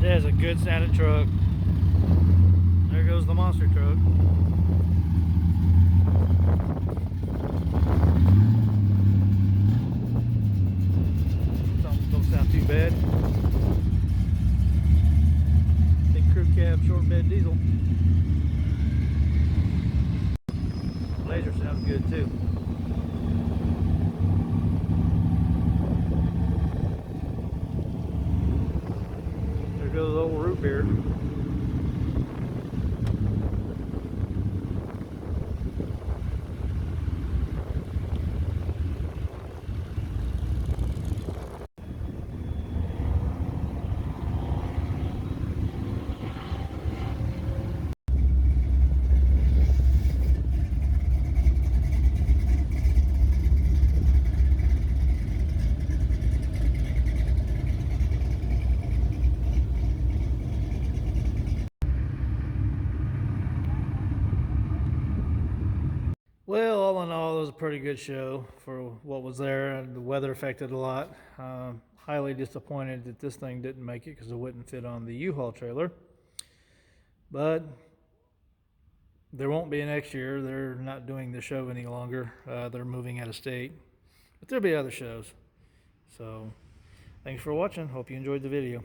There's a good sounding truck. There goes the monster truck. Something don't sound too bad. Big crew cab, short bed diesel. Laser sounds good too. There goes the old root beer. Well, all in all, it was a pretty good show for what was there, and the weather affected a lot. Highly disappointed that this thing didn't make it because it wouldn't fit on the U-Haul trailer. But there won't be a next year. They're not doing the show any longer. They're moving out of state. But there'll be other shows. So, thanks for watching. Hope you enjoyed the video.